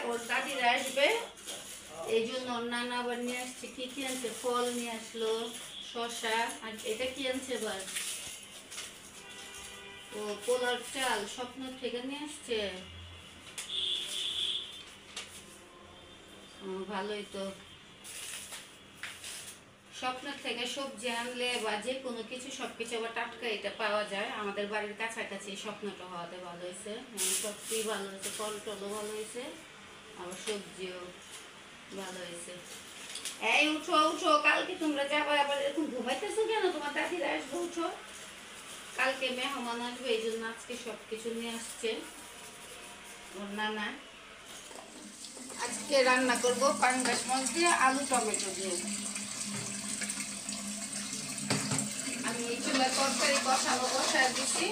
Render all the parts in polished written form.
ওর দাদিরা আসবে, এই জন্য ওর নানা আবার নিয়ে আসছে। কি আনছে? ফল নিয়ে আসলো, শসা। আর এটা কি আনছে এবার? ও পোলার চাল স্বপ্ন থেকে নিয়ে আসছে। ভালোই তো। স্বপ্নের থেকে সবজি আনলে বা যে কোনো কিছু সবকিছু আবার টাটকা এটা পাওয়া যায়। আমাদের বাড়ির কাছাকাছি স্বপ্নটা হওয়াতে ভালো হয়েছে। সবজি ভালো হয়েছে, ফল টলও ভালো হয়েছে, আবার সবজিও ভালো হয়েছে। এই উঠো উঠো, কালকে তোমরা যাবে আবার এরকম ঘুমাইতেছো কেন? তোমার দাদিরা আসবে, উঠো। কালকে মেহমান আসবে, এই জন্য আজকে সবকিছু নিয়ে আসছে ওর নানা। আজকে রান্না করবো পাঙ্গাস মাছ দিয়ে আলু টমেটো দিয়ে। আমি এই চুলার তরকারি কষানো বসায় দিছি।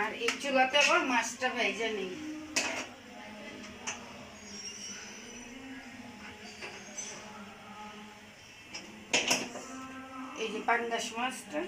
আর এই চুলাতে আবার মাছটা ভেজে নেই। এই যে পাঙ্গাস মাছটা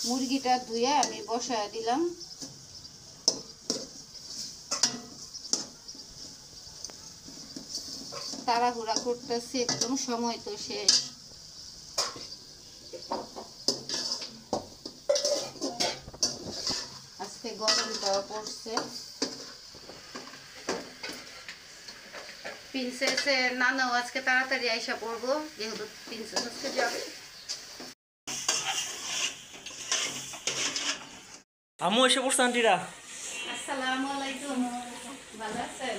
মুরগিটা ধুয়ে আমি বসায় দিলাম। তাড়াহুড়া করতেছি, একদম সময় তো শেষ। আজকে গরমটাও পড়ছে। প্রিন্সেসের নানাও আজকে তাড়াতাড়ি আইসা পড়বো, যেহেতু প্রিন্সেস আজকে যাবে। আম্মু এসে পড়ছে আন্টিরা। আসসালামু আলাইকুম, ভালো আছেন?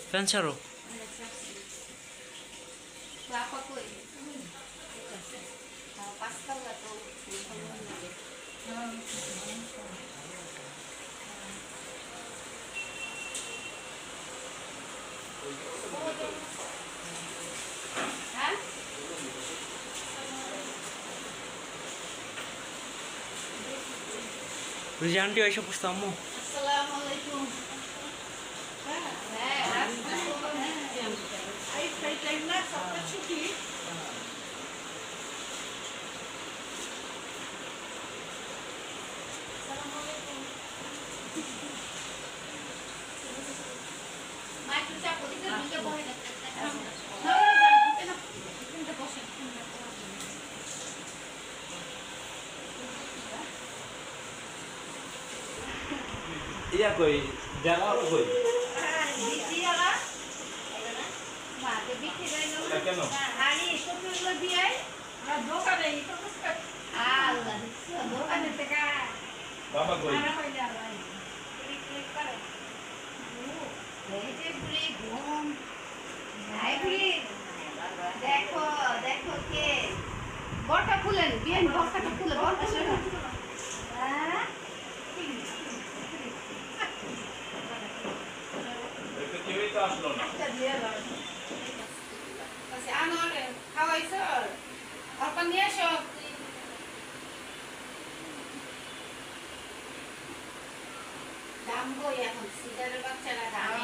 ফ্যান ছাড়ো। বুঝি আন্টি এসে পড়ছে আম্মু। আসসালামু আলাইকুম। ইয়া কই জায়গা কই কেন বাবা কই দেখো দেখো কে বড়টা খুলেন, বিয়েন বড়টা খুলে বড়টা কেউই তো আসলো না। খাওয়াইছ অল্প নিয়ে আসো। দামবো এখন সিজারের বাচ্চারা দামে,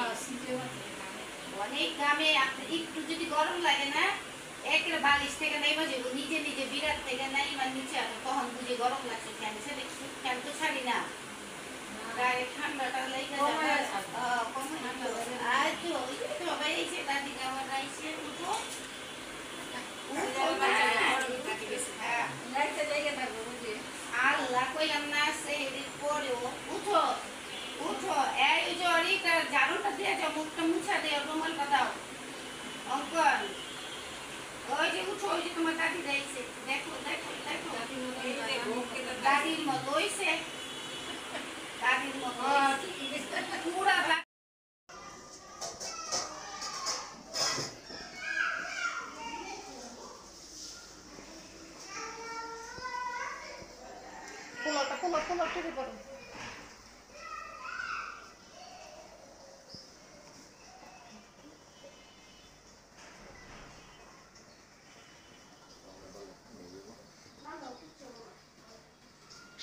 অনেক দামে। একটু যদি গরম লাগে না, একের বালিশ থেকে নেই বাজে নিজে নিজে বিরাট থেকে নাই বা নিচে আসে, তখন বুঝে গরম লাগছে। ফ্যান ছেড়ে ফ্যান তো ছাড়ি না, গায়ে ঠান্ডাটা লেগে যাবে। আর তো ওই তো সবাই এসে দাদি আমার আইসে উঠো আল্লাহ কইলাম না সেদিন পরেও উঠো উঠো। এই যে অরিটা ঝাড়ুটা দিয়ে যাও, মুখটা মুছা দেও, রুমালটা দাও। অঙ্কন ওই যে উঠো, ওই যে তোমার দাদি যাইছে, দেখো দেখো দেখো দাদির মতো হইছে, দাদির মতো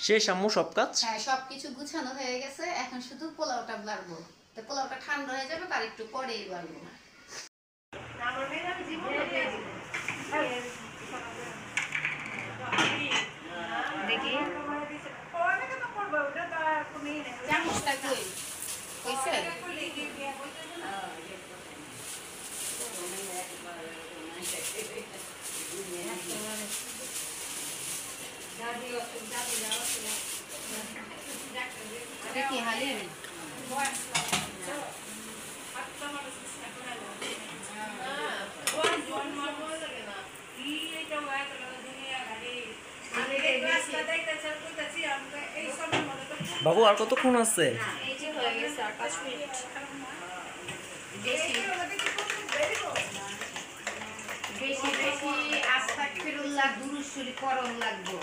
শেষ আম্মু সব কাজ? হ্যাঁ, সবকিছু গুছানো হয়ে গেছে, এখন শুধু পোলাওটা বাড়বো। তো পোলাওটা ঠান্ডা হয়ে যাবে, তার একটু পরেই বাড়বো। দেখি চামচটা কই কইছে? দেখি হালিম বাবু আর কতক্ষণ আছে? বেশি বেশি বেশি আস্তাগফিরুল্লাহ দুরূদ শরীফ পড়ন লাগবো।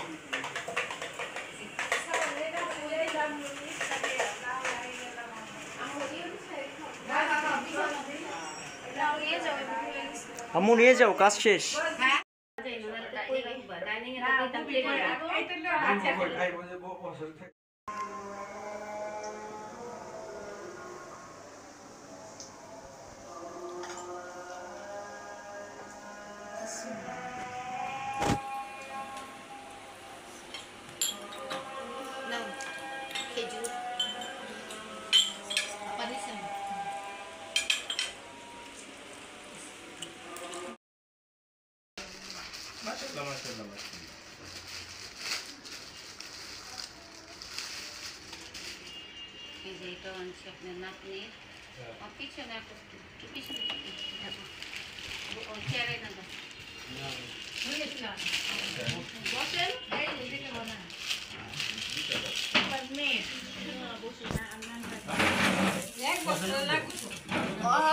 আম্মু নিয়ে যাও, কাজ শেষ। হ্যাঁ নাও খেজুর পারিছেন। মাশাআল্লাহ মাশাআল্লাহ। এই যে এটা আনছি আপনার নাতনির পিছনে পিছনে চেয়ারে না বসেন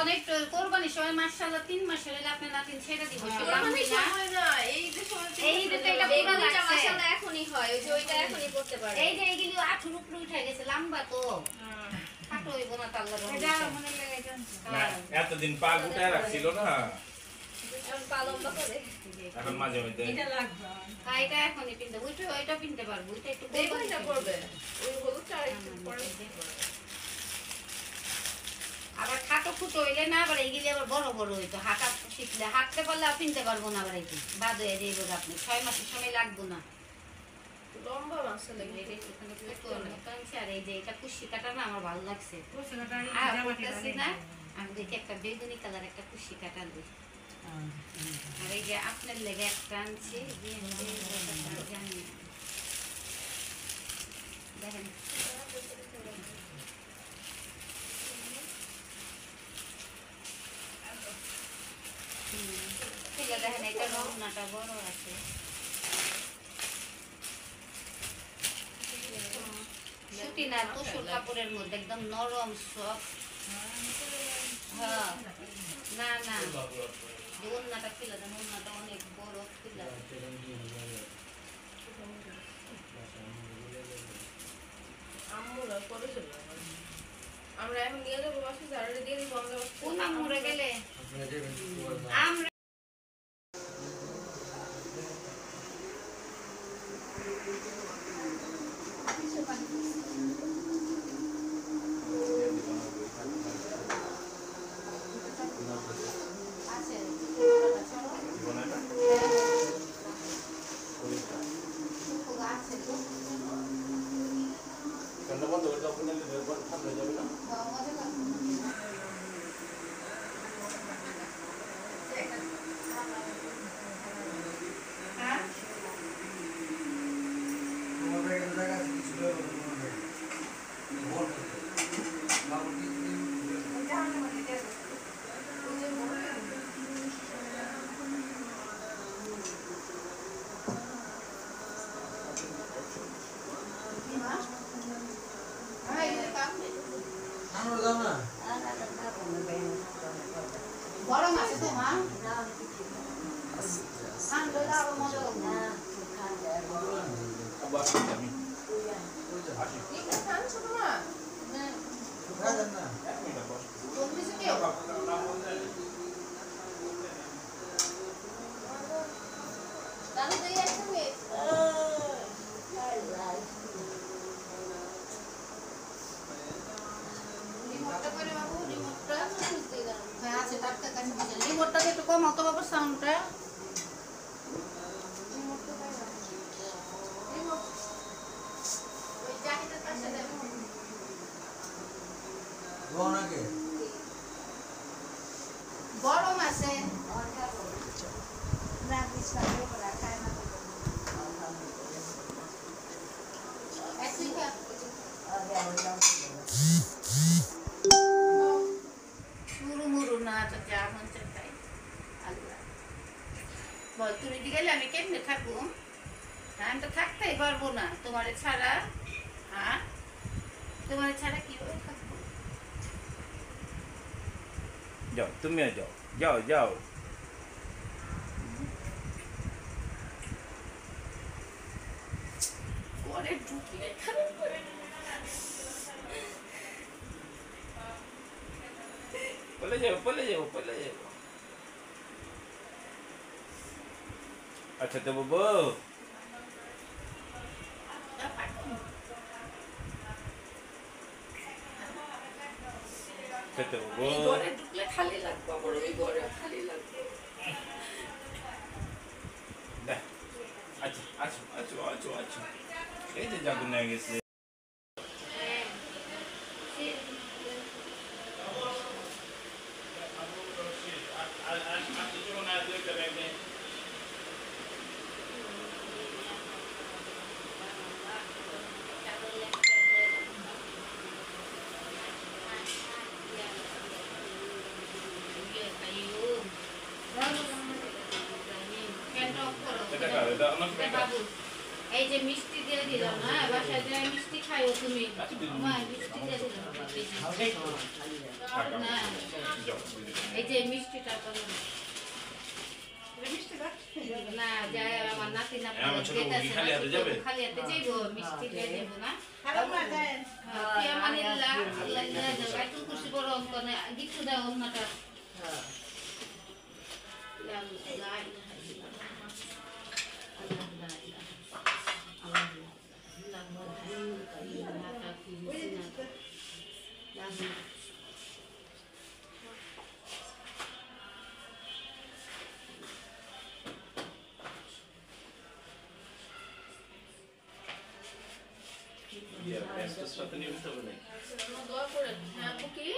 অনেক কোরবানির সময় মাশাআল্লাহ 3 মাস হলে আপনার নাতিন ছেড়ে দিব। এই যে এটা পুরো লাগছে এখনই হয়, ওই যে ওইটা এখনই করতে পারে। এই যে এইগুলো আঠুর উপরে উঠে গেছে, লম্বা তো খাটো হইব না তো আল্লাহর রহমতে। এতদিন পা গুটায় রাখছিল না, এখন পা লম্বা করে। এখন মাঝে মধ্যে এটা এখনই পিনতে ওইটা ওইটা পিনতে পারবো, ওইটা একটু এই কোনটা পড়বে? ওই হলুদটা আর একটু পরে। আবার খাটো খুটো হইলে না, আবার এইগুলি আবার বড় বড় হইতো। হাঁটা শিখলে হাঁটতে পারলে আর পিনতে পারবো না। আবার এইটি বাদ হয়ে যাইব, আপনি 6 মাসের সময় লাগবো না। লম্বা মাংস লাগবে। আর এই যে এটা কুশি কাটা না আমার ভালো লাগছে। বলতেছি না, আমি দেখি একটা বেগুনি কালার একটা কুশি কাটা দিই। আর এই যে আপনার লেগে একটা আনছি, জানি দেখেন দেখেন এটা রওনাটা বড় আছে। সুতি না, তুষুর কাপড়ের মধ্যে একদম নরম সফট। হ্যাঁ না না, যে ওন্নাটা ছিল, ওন্নাটা অনেক বড় ছিল। আম্মুরা করে চলে আমরা এখন নিয়ে যাবো বাসে, জানালে দিয়ে দিব। আমরা কোন মরে গেলে আমরা গরম আছে তো মা? ঠান্ডা আরো মজা হবে না। তাহলে তুই একসঙ্গে রিমোটটাকে একটু কমাও তো বাবা সাউন্ডটা। ওই জাহিদের পাশে দেখো। গরম আছে। মুরু না তো যা মন চায় তাই। আল্লাহ বল তুমি দি গেলে আমি কেমনে থাকবো? হ্যাঁ আমি তো থাকতেই পারবো না তোমার ছাড়া। হ্যাঁ তোমার ছাড়া কিভাবে থাকবো? যাও তুমিও যাও, যাও যাও। ঘরে ঢুকলে খারাপ করে। পলে যাও, পলে যাও, পলে যাও। আচ্ছা তো বাবু, আচ্ছা তো বাবু। এই ঘরে ঢুকলে খালি লাগবে, আবার ওই ঘরে খালি লাগবে। দেখ, আচ্ছা আচ্ছা আচ্ছা আচ্ছা আচ্ছা, এই যে জাদু নিয়ে গেছে। বাবু এই যে মিষ্টি দিয়ে দিলাম, হ্যাঁ বাসায় যায় মিষ্টি খাইও তুমি। আমার মিষ্টি দিয়ে দিলাম না, এই যে মিষ্টিটা করো না, যায় আমার নাতি নাতি খালি হাতে যাইবো, মিষ্টি দিয়ে দেবো না। আল্লাহ একটু খুশি বড় অঙ্কনে কিছু দেয় অন্যটা। দোয়া করে হ্যাঁ কি?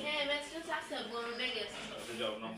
হ্যাঁ মেসেজ আছে বড় ব্যাগে আছে। যাও না।